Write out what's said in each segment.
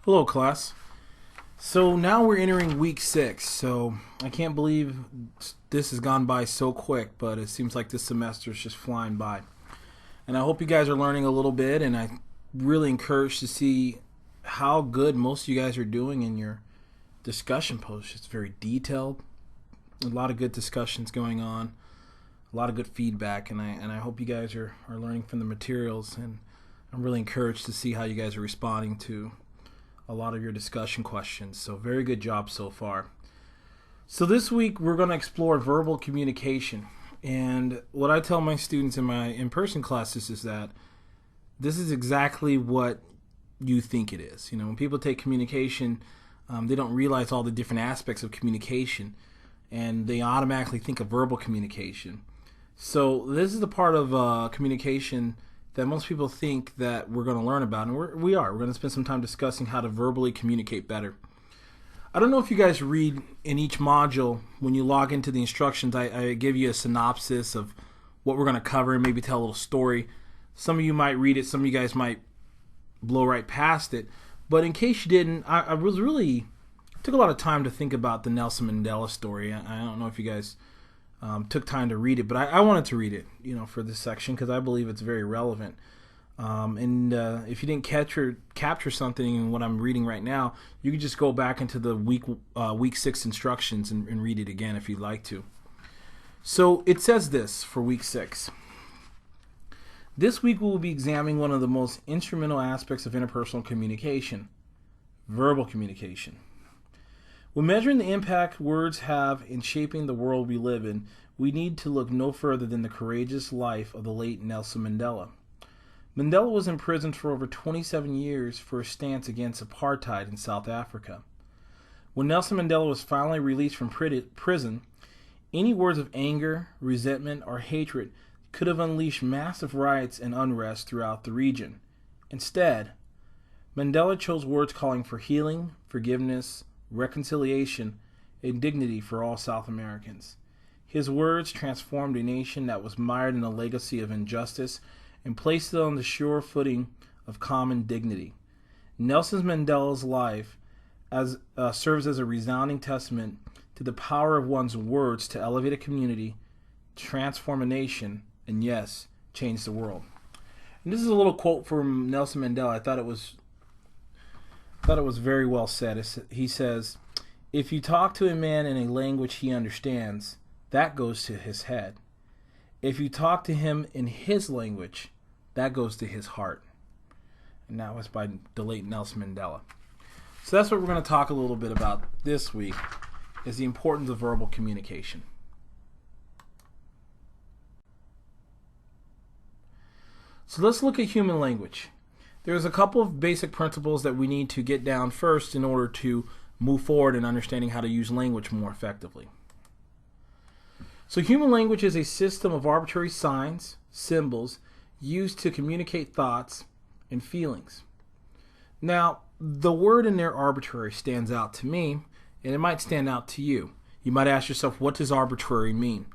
Hello, class. So now we're entering week 6. So I can't believe this has gone by so quick, but it seems like this semester is just flying by. And I hope you guys are learning a little bit, and I'm really encouraged to see how good most of you guys are doing in your discussion posts. It's very detailed, a lot of good discussions going on, a lot of good feedback, and I hope you guys are learning from the materials, and I'm really encouraged to see how you guys are responding to a lot of your discussion questions. So very good job so far. So this week we're going to explore verbal communication. And what I tell my students in my in-person classes is that this is exactly what you think it is. You know, when people take communication, they don't realize all the different aspects of communication, and they automatically think of verbal communication. So this is the part of communication that most people think that we're going to learn about, and we are. We're going to spend some time discussing how to verbally communicate better. I don't know if you guys read in each module, when you log into the instructions, I give you a synopsis of what we're going to cover and maybe tell a little story. Some of you might read it, some of you guys might blow right past it. But in case you didn't, I was really took a lot of time to think about the Nelson Mandela story. I don't know if you guys took time to read it, but I wanted to read it, for this section because I believe it's very relevant. And if you didn't capture something in what I'm reading right now, you can just go back into the week 6 instructions and read it again if you'd like to. So it says this for week 6. This week we will be examining one of the most instrumental aspects of interpersonal communication, verbal communication. When measuring the impact words have in shaping the world we live in, we need to look no further than the courageous life of the late Nelson Mandela. Mandela was imprisoned for over 27 years for his stance against apartheid in South Africa. When Nelson Mandela was finally released from prison, any words of anger, resentment, or hatred could have unleashed massive riots and unrest throughout the region. Instead, Mandela chose words calling for healing, forgiveness, reconciliation, and dignity for all South Americans. His words transformed a nation that was mired in a legacy of injustice and placed it on the sure footing of common dignity. Nelson Mandela's life serves as a resounding testament to the power of one's words to elevate a community, transform a nation, and yes, change the world. And this is a little quote from Nelson Mandela. I thought it was very well said. He says, "If you talk to a man in a language he understands, that goes to his head. If you talk to him in his language, that goes to his heart." And that was by the late Nelson Mandela. So that's what we're going to talk a little bit about this week, is the importance of verbal communication. So let's look at human language. There's a couple of basic principles that we need to get down first in order to move forward in understanding how to use language more effectively. So human language is a system of arbitrary signs, symbols, used to communicate thoughts and feelings. Now, the word in there, arbitrary, stands out to me, and it might stand out to you. You might ask yourself, what does arbitrary mean?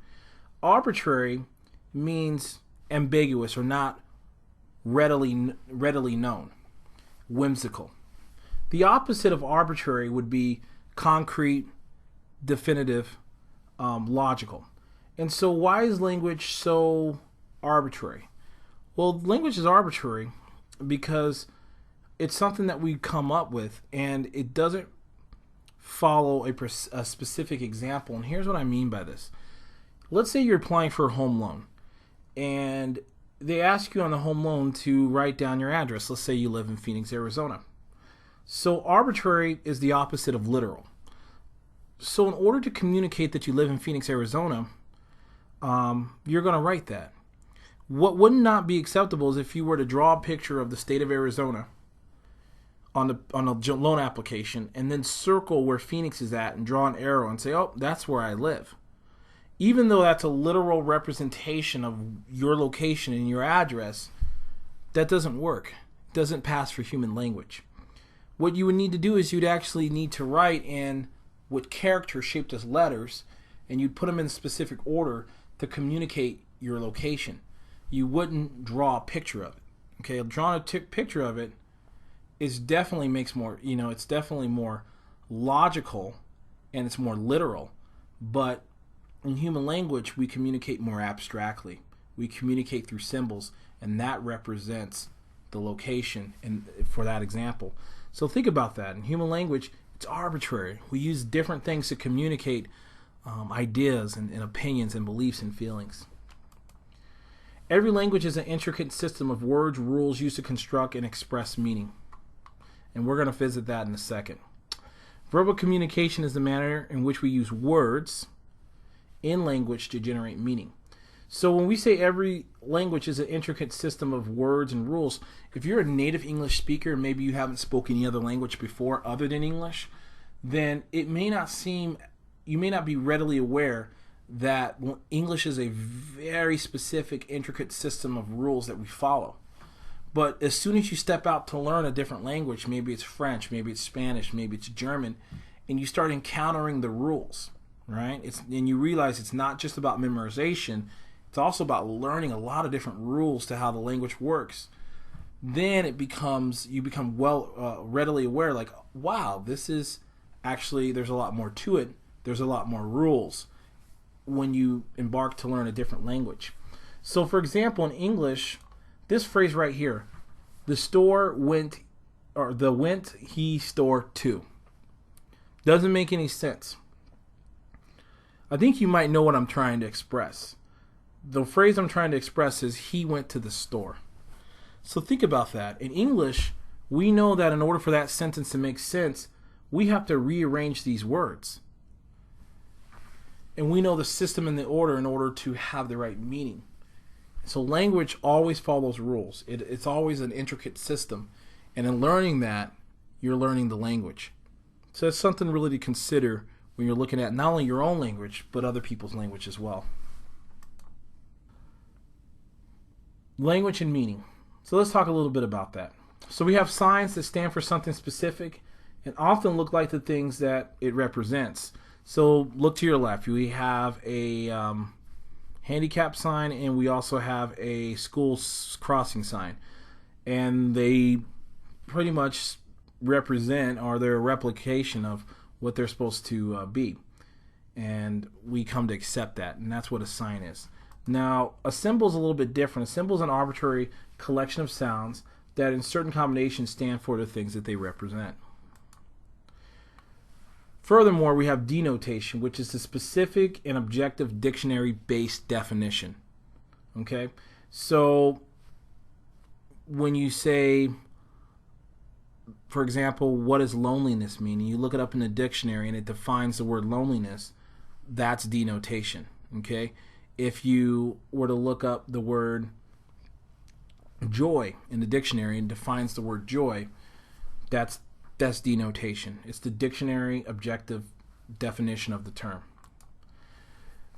Arbitrary means ambiguous or not readily known, whimsical. The opposite of arbitrary would be concrete, definitive, logical. And so why is language so arbitrary? Well, language is arbitrary because it's something that we come up with, and it doesn't follow a specific example. And here's what I mean by this. Let's say you're applying for a home loan, and they ask you on the home loan to write down your address. Let's say you live in Phoenix, Arizona. So arbitrary is the opposite of literal. So in order to communicate that you live in Phoenix, Arizona, you're going to write that. What would not be acceptable is if you were to draw a picture of the state of Arizona on a loan application and then circle where Phoenix is at and draw an arrow and say, oh, that's where I live. Even though that's a literal representation of your location and your address, that doesn't work. It doesn't pass for human language. What you would need to do is you'd actually need to write in with characters shaped as letters, and you'd put them in a specific order to communicate your location. You wouldn't draw a picture of it. Okay, drawing a picture of it it's definitely makes more, it's definitely more logical and it's more literal. But in human language, we communicate more abstractly. We communicate through symbols, and that represents the location and for that example. So think about that. In human language, it's arbitrary. We use different things to communicate ideas and opinions and beliefs and feelings. Every language is an intricate system of words, rules used to construct and express meaning. And we're going to visit that in a second. Verbal communication is the manner in which we use words in language to generate meaning. So when we say every language is an intricate system of words and rules, if you're a native English speaker, maybe you haven't spoken any other language before other than English, then it may not seem, you may not be readily aware that English is a very specific, intricate system of rules that we follow. But as soon as you step out to learn a different language, maybe it's French, maybe it's Spanish, maybe it's German, and you start encountering the rules, right? And you realize it's not just about memorization, it's also about learning a lot of different rules to how the language works. Then you become readily aware, like, wow, this is actually, there's a lot more to it. There's a lot more rules when you embark to learn a different language. So for example, in English, this phrase right here, the store went, or the went he store to, doesn't make any sense. I think you might know what I'm trying to express. The phrase I'm trying to express is he went to the store. So think about that. In English, we know that in order for that sentence to make sense, we have to rearrange these words. And we know the system and the order in order to have the right meaning. So language always follows rules. It's always an intricate system. And in learning that, you're learning the language. So it's something really to consider when you're looking at not only your own language, but other people's language as well. Language and meaning. So let's talk a little bit about that. So we have signs that stand for something specific and often look like the things that it represents. So look to your left. We have a handicap sign, and we also have a school crossing sign. And they pretty much represent, or they're a replication of what they're supposed to be. And we come to accept that, and that's what a sign is. Now, a symbol is a little bit different. A symbol is an arbitrary collection of sounds that in certain combinations stand for the things that they represent. Furthermore, we have denotation, which is a specific and objective dictionary-based definition. Okay? So, when you say, for example, what does loneliness mean? And you look it up in the dictionary and it defines the word loneliness, that's denotation. Okay? If you were to look up the word joy in the dictionary and defines the word joy, that's denotation. It's the dictionary objective definition of the term.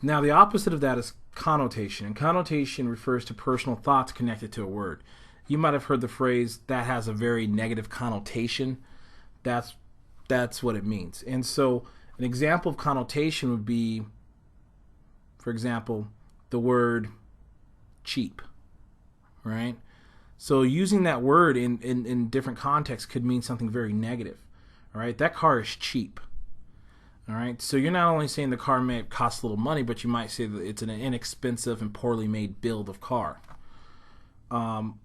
Now, the opposite of that is connotation. And connotation refers to personal thoughts connected to a word. You might have heard the phrase, that has a very negative connotation. That's what it means. And so an example of connotation would be, for example, the word cheap, right? So using that word in different contexts could mean something very negative. All right, that car is cheap. All right, so you're not only saying the car may cost a little money, but you might say that it's an inexpensive and poorly made build of car.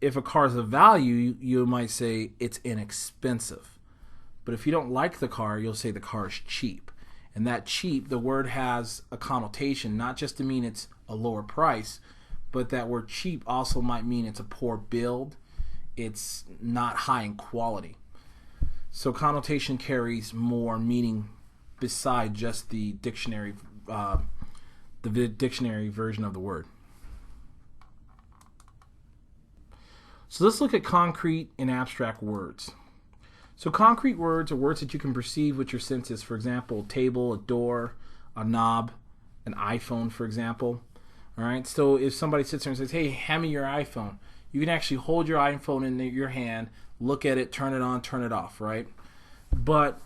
If a car is of value, you might say it's inexpensive. But if you don't like the car, you'll say the car is cheap. And that cheap, the word has a connotation, not just to mean it's a lower price, but that word cheap also might mean it's a poor build. It's not high in quality. So connotation carries more meaning beside just the dictionary version of the word. So let's look at concrete and abstract words. So concrete words are words that you can perceive with your senses. For example, a table, a door, a knob, an iPhone, for example. All right. So if somebody sits there and says, "Hey, hand me your iPhone," you can actually hold your iPhone in your hand, look at it, turn it on, turn it off, right? But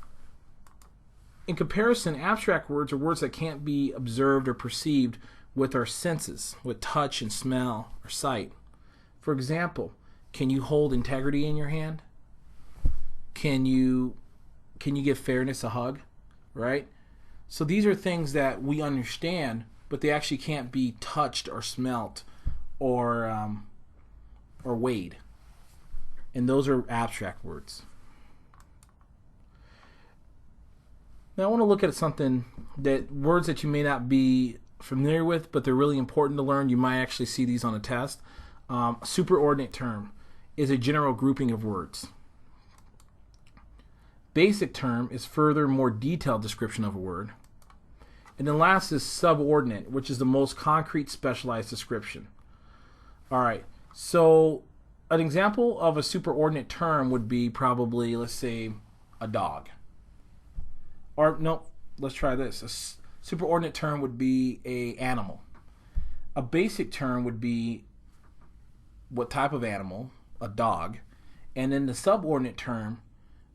in comparison, abstract words are words that can't be observed or perceived with our senses, with touch and smell or sight. For example, can you hold integrity in your hand? can you give fairness a hug, right? So these are things that we understand, but they actually can't be touched or smelt or weighed. And those are abstract words. Now I want to look at something that words that you may not be familiar with, but they're really important to learn. You might actually see these on a test. Superordinate term is a general grouping of words. Basic term is further, more detailed description of a word. And then last is subordinate, which is the most concrete, specialized description. All right, so an example of a superordinate term would be probably, let's say, a dog. Or no, let's try this. A superordinate term would be a animal. A basic term would be what type of animal, a dog, and then the subordinate term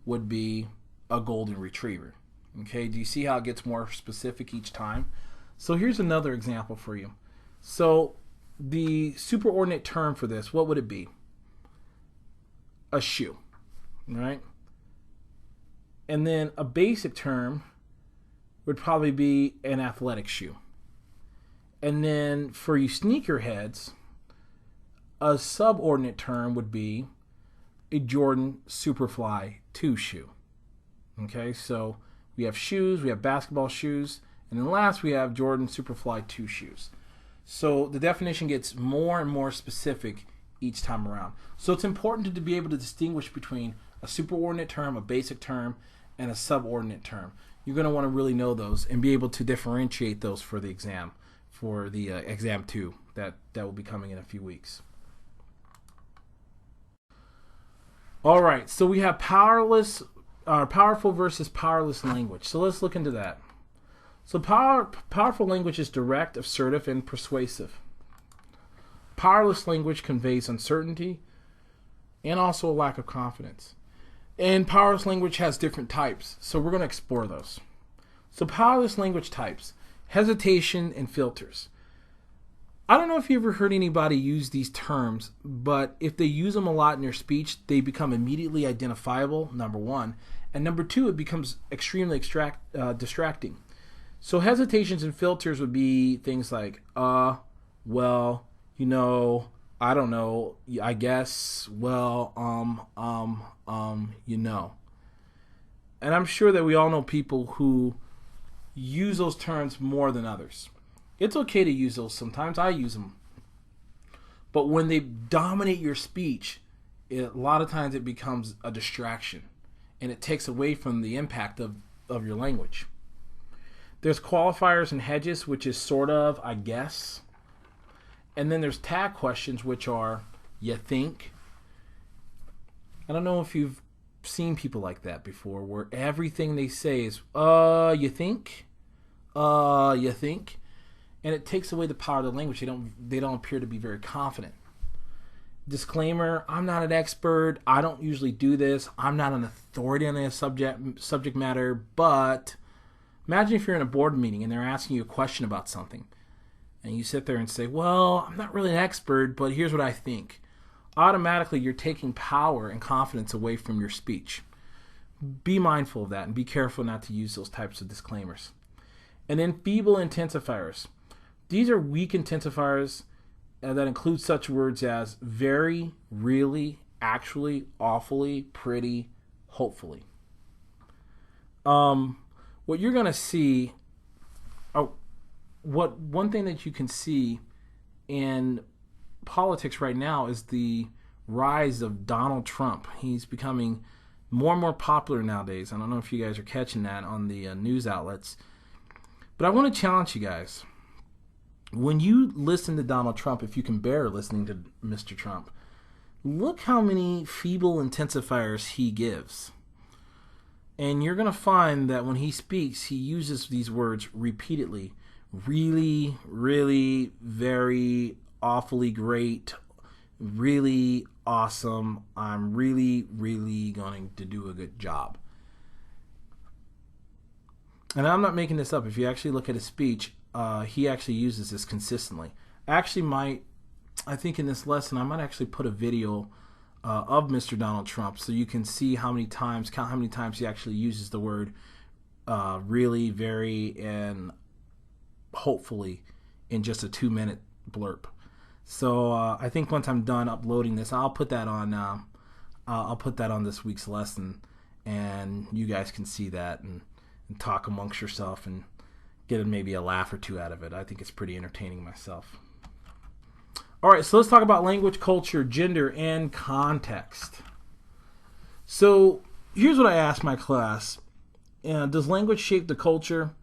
would be a golden retriever. Okay, do you see how it gets more specific each time? So here's another example for you. So the superordinate term for this, what would it be? A shoe, right? And then a basic term would probably be an athletic shoe. And then for you sneakerheads, a subordinate term would be a Jordan Superfly 2 shoe. Okay, so we have shoes, we have basketball shoes, and then last we have Jordan Superfly 2 shoes. So the definition gets more and more specific each time around. So it's important to be able to distinguish between a superordinate term, a basic term, and a subordinate term. You're going to want to really know those and be able to differentiate those for the exam, for the exam 2 that will be coming in a few weeks. All right, so we have powerful versus powerless language. So let's look into that. So powerful language is direct, assertive, and persuasive. Powerless language conveys uncertainty and also a lack of confidence. And powerless language has different types, so we're going to explore those. So powerless language types: hesitation and filters. I don't know if you ever heard anybody use these terms, but if they use them a lot in their speech, they become immediately identifiable, number one. And number two, it becomes extremely distracting. So hesitations and filters would be things like, well, you know, I don't know, I guess, well, you know. And I'm sure that we all know people who use those terms more than others. It's okay to use those sometimes. I use them. But when they dominate your speech, a lot of times it becomes a distraction. And it takes away from the impact of your language. There's qualifiers and hedges, which is sort of, I guess. And then there's tag questions, which are, you think. I don't know if you've seen people like that before, where everything they say is, you think? You think? And it takes away the power of the language. They don't appear to be very confident. Disclaimer: I'm not an expert. I don't usually do this. I'm not an authority on a subject matter. But imagine if you're in a board meeting and they're asking you a question about something, and you sit there and say, "Well, I'm not really an expert, but here's what I think." Automatically, you're taking power and confidence away from your speech. Be mindful of that and be careful not to use those types of disclaimers. And then feeble intensifiers. These are weak intensifiers that include such words as very, really, actually, awfully, pretty, hopefully. What you're going to see, one thing that you can see in politics right now is the rise of Donald Trump. He's becoming more and more popular nowadays. I don't know if you guys are catching that on the news outlets. But I want to challenge you guys. When you listen to Donald Trump, if you can bear listening to Mr. Trump, look how many feeble intensifiers he gives. And you're going to find that when he speaks, he uses these words repeatedly. Really, really, very, awfully great, really awesome. I'm really, really going to do a good job. And I'm not making this up. If you actually look at his speech, he actually uses this consistently. I think in this lesson, I might actually put a video of Mr. Donald Trump, so you can see how many times, count how many times he actually uses the word really, very, and hopefully in just a 2-minute blurb. So I think once I'm done uploading this, I'll put that on. I'll put that on this week's lesson, and you guys can see that and talk amongst yourself and get maybe a laugh or two out of it. I think it's pretty entertaining myself. All right, so let's talk about language, culture, gender, and context. So here's what I asked my class. Does language shape the culture,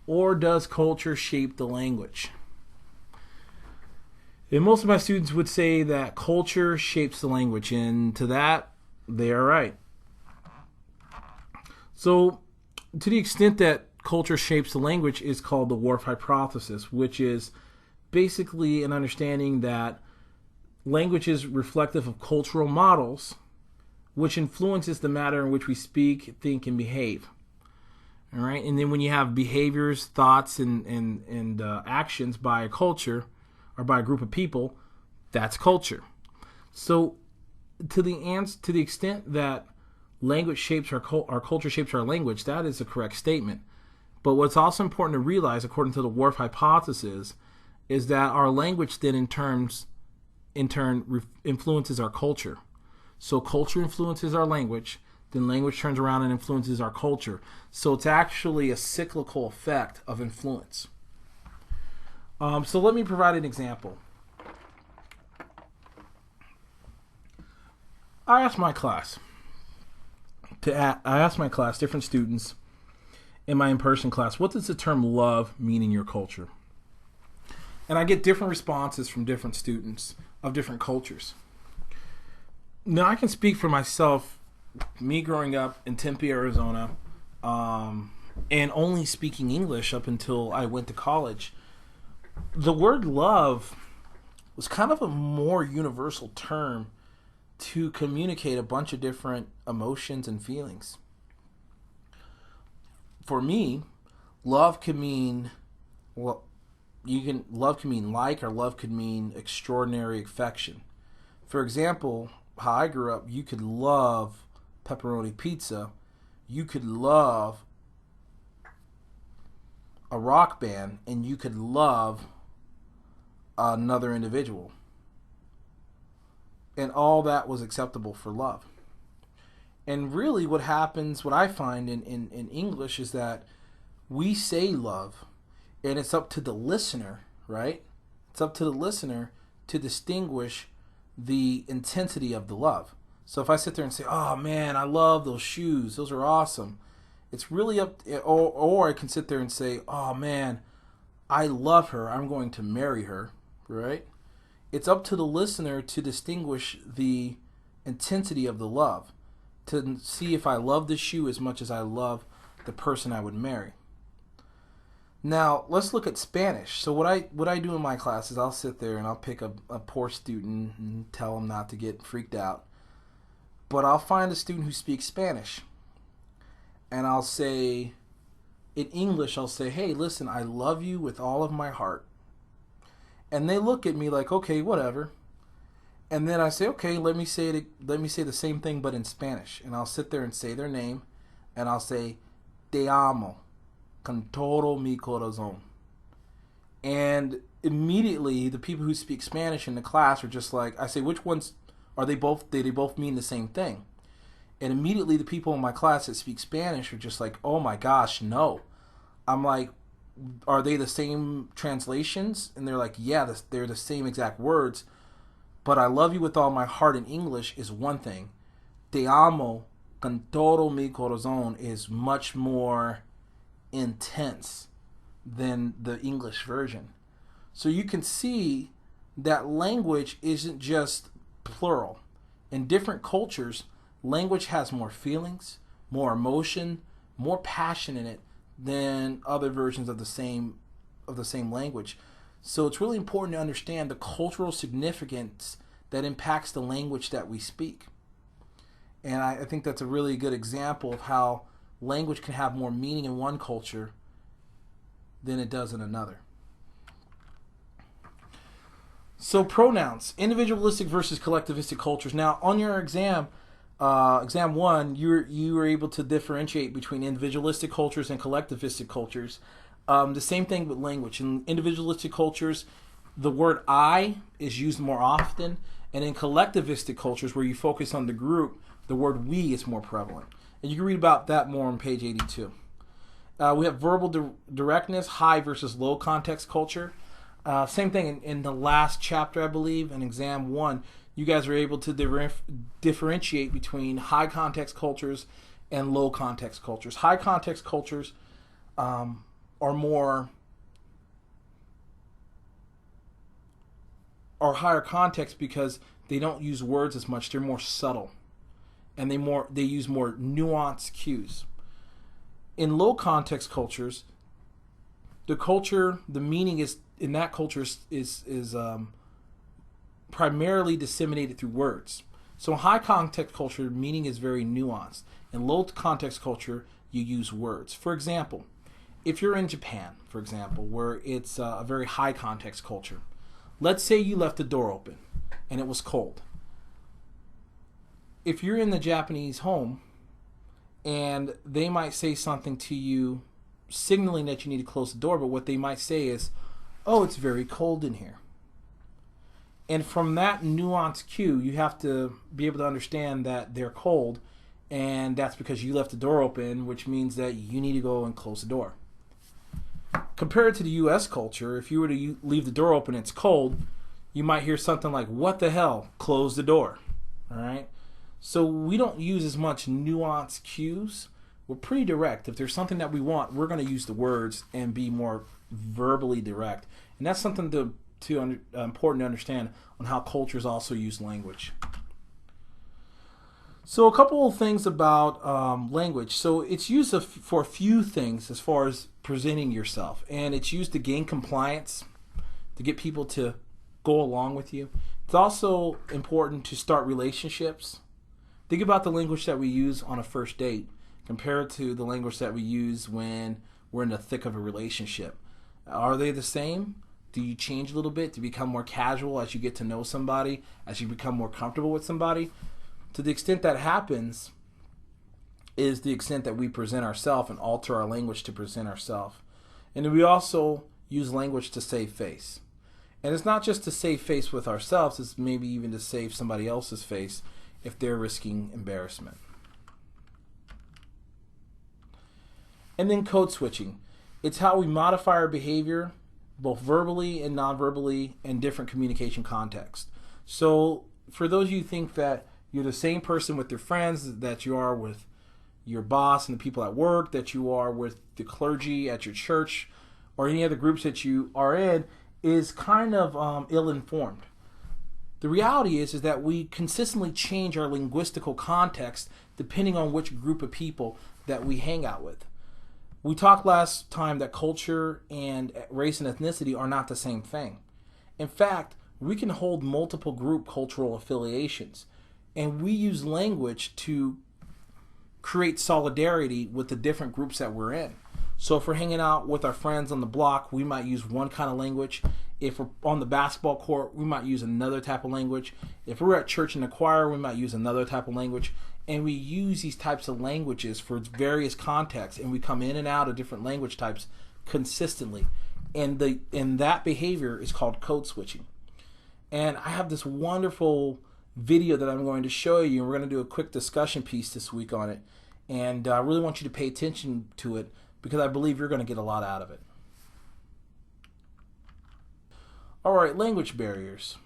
or does culture shape the language? And most of my students would say that culture shapes the language, and to that, they are right. So to the extent that culture shapes the language is called the Whorf hypothesis, which is basically an understanding that language is reflective of cultural models, which influences the manner in which we speak, think, and behave. All right, and then when you have behaviors, thoughts, and actions by a culture or by a group of people, that's culture. So, to the extent that language shapes our culture shapes our language, that is a correct statement. But what's also important to realize, according to the Whorf hypothesis, is that our language then in turn influences our culture. So culture influences our language, then language turns around and influences our culture. So it's actually a cyclical effect of influence. So let me provide an example. I asked my class, different students in my in-person class, what does the term love mean in your culture? And I get different responses from different students of different cultures. Now, I can speak for myself, me growing up in Tempe, Arizona, and only speaking English up until I went to college. The word love was kind of a more universal term to communicate a bunch of different emotions and feelings. For me, love could mean, love could mean like, or love could mean extraordinary affection. For example, how I grew up, you could love pepperoni pizza, you could love a rock band, and you could love another individual. And all that was acceptable for love. And really what happens, what I find in English is that we say love, and it's up to the listener, right? It's up to the listener to distinguish the intensity of the love. So if I sit there and say, oh man, I love those shoes, those are awesome. It's really up, or I can sit there and say, oh man, I love her, I'm going to marry her, right? It's up to the listener to distinguish the intensity of the love, to see if I love the shoe as much as I love the person I would marry. Now, let's look at Spanish. So what I do in my class is I'll sit there and I'll pick a poor student and tell them not to get freaked out. But I'll find a student who speaks Spanish. And I'll say, in English, I'll say, hey, listen, I love you with all of my heart. And they look at me like, okay, whatever. And then I say, okay, let me say the same thing but in Spanish. And I'll sit there and say their name, and I'll say, te amo con todo mi corazón. And immediately the people who speak Spanish in the class are just like, I say, which ones are they both? They both mean the same thing. And immediately the people in my class that speak Spanish are just like, oh my gosh, no. I'm like, are they the same translations? And they're like, yeah, they're the same exact words. But I love you with all my heart in English is one thing. Te amo con todo mi corazón is much more intense than the English version. So you can see that language isn't just plural. In different cultures, language has more feelings, more emotion, more passion in it than other versions of the same language. So it's really important to understand the cultural significance that impacts the language that we speak. And I think that's a really good example of how language can have more meaning in one culture than it does in another. So pronouns, individualistic versus collectivistic cultures. Now, on your exam, exam one, you were able to differentiate between individualistic cultures and collectivistic cultures. The same thing with language. In individualistic cultures, the word "I" is used more often, and in collectivistic cultures, where you focus on the group, the word "we" is more prevalent. And you can read about that more on page 82. We have verbal directness, high versus low context culture. Same thing in the last chapter, I believe, in exam one, you guys are able to differentiate between high context cultures and low context cultures. High context cultures are more are higher context because they don't use words as much. They're more subtle, and they use more nuanced cues. In low context cultures, the meaning is in that culture is primarily disseminated through words. So in high context culture, meaning is very nuanced. In low context culture, you use words. For example, if you're in Japan, for example, where it's a very high context culture, let's say you left the door open and it was cold. If you're in the Japanese home and they might say something to you signaling that you need to close the door, but what they might say is, "Oh, it's very cold in here." And from that nuanced cue, you have to be able to understand that they're cold, and that's because you left the door open, which means that you need to go and close the door. Compared to the U.S. culture, if you were to leave the door open and it's cold, you might hear something like, "What the hell? Close the door." All right? So we don't use as much nuanced cues. We're pretty direct. If there's something that we want, we're going to use the words and be more verbally direct. And that's something important to understand on how cultures also use language. So a couple of things about language. So it's used for a few things as far as presenting yourself. And it's used to gain compliance, to get people to go along with you. It's also important to start relationships. Think about the language that we use on a first date compared to the language that we use when we're in the thick of a relationship. Are they the same? Do you change a little bit to become more casual as you get to know somebody, as you become more comfortable with somebody? To the extent that happens is the extent that we present ourselves and alter our language to present ourselves. And we also use language to save face. And it's not just to save face with ourselves, it's maybe even to save somebody else's face if they're risking embarrassment. And then code switching. It's how we modify our behavior, both verbally and non-verbally, in different communication contexts. So for those of you who think that you're the same person with your friends that you are with your boss and the people at work, that you are with the clergy at your church, or any other groups that you are in, is kind of ill-informed. The reality is that we consistently change our linguistical context depending on which group of people that we hang out with. We talked last time that culture and race and ethnicity are not the same thing. In fact, we can hold multiple group cultural affiliations, and we use language to create solidarity with the different groups that we're in. So if we're hanging out with our friends on the block, we might use one kind of language. If we're on the basketball court, we might use another type of language. If we're at church in the choir, we might use another type of language. And we use these types of languages for various contexts, and we come in and out of different language types consistently. And that behavior is called code switching. And I have this wonderful video that I'm going to show you, and we're going to do a quick discussion piece this week on it. And I really want you to pay attention to it because I believe you're going to get a lot out of it. All right, language barriers.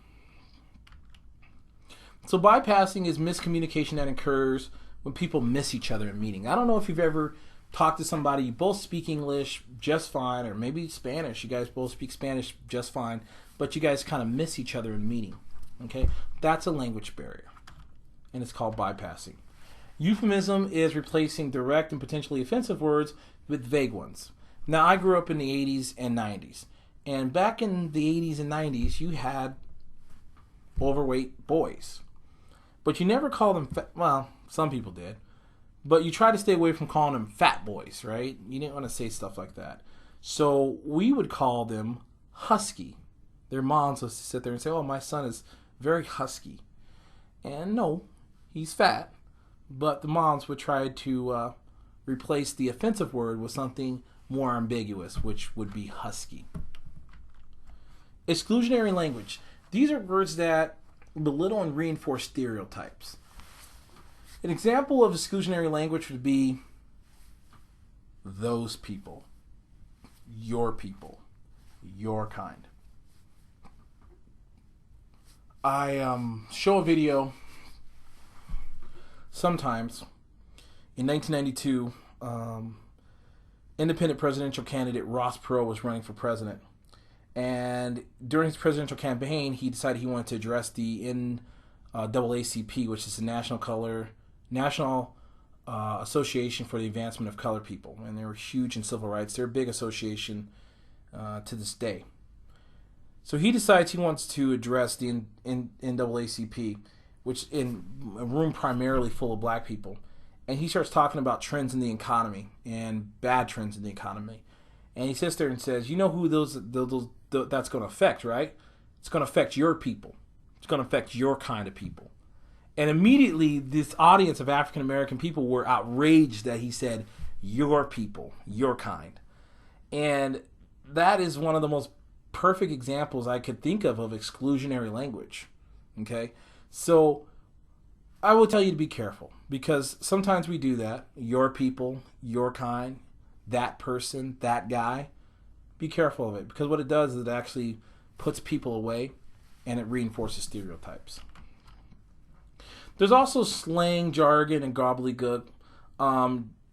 So bypassing is miscommunication that occurs when people miss each other in meeting. I don't know if you've ever talked to somebody, you both speak English just fine, or maybe Spanish, you guys both speak Spanish just fine, but you guys kind of miss each other in meeting. Okay, that's a language barrier, and it's called bypassing. Euphemism is replacing direct and potentially offensive words with vague ones. Now, I grew up in the 80s and 90s, and back in the 80s and 90s, you had overweight boys. But you never called them fat. Well, some people did. But you try to stay away from calling them fat boys, right? You didn't want to say stuff like that. So we would call them husky Their moms will sit there and say, "Oh, my son is very husky," and no, he's fat. But the moms would try to replace the offensive word with something more ambiguous, which would be husky. Exclusionary language. These are words that belittle and reinforce stereotypes. An example of exclusionary language would be those people, your kind. I show a video sometimes. In 1992, independent presidential candidate Ross Perot was running for president. And during his presidential campaign, he decided he wanted to address the NAACP, which is the National Association for the Advancement of Colored People. And they were huge in civil rights. They're a big association to this day. So he decides he wants to address the NAACP, which in a room primarily full of black people. And he starts talking about trends in the economy and bad trends in the economy. And he sits there and says, you know who that's going to affect, right? It's going to affect your people. It's going to affect your kind of people. And immediately this audience of African American people were outraged that he said, your people, your kind. And that is one of the most perfect examples I could think of exclusionary language. Okay? So I will tell you to be careful, because sometimes we do that. Your people, your kind, that person, that guy. Be careful of it, because what it does is it actually puts people away and it reinforces stereotypes. There's also slang, jargon, and gobbledygook.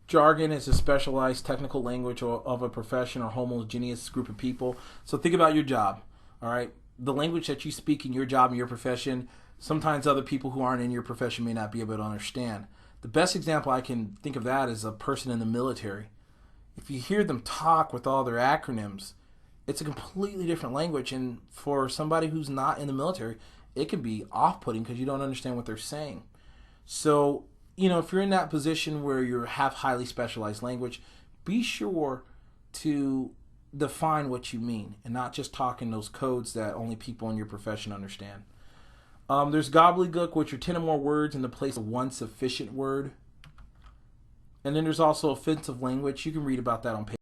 Jargon is a specialized technical language of a profession or homogeneous group of people. So think about your job, all right? The language that you speak in your job and your profession, sometimes other people who aren't in your profession may not be able to understand. The best example I can think of that is a person in the military. If you hear them talk with all their acronyms, it's a completely different language. And for somebody who's not in the military, it can be off-putting because you don't understand what they're saying. So, if you're in that position where you have highly specialized language, be sure to define what you mean and not just talk in those codes that only people in your profession understand. There's gobbledygook, which are 10 or more words in the place of one sufficient word. And then there's also offensive language. You can read about that on page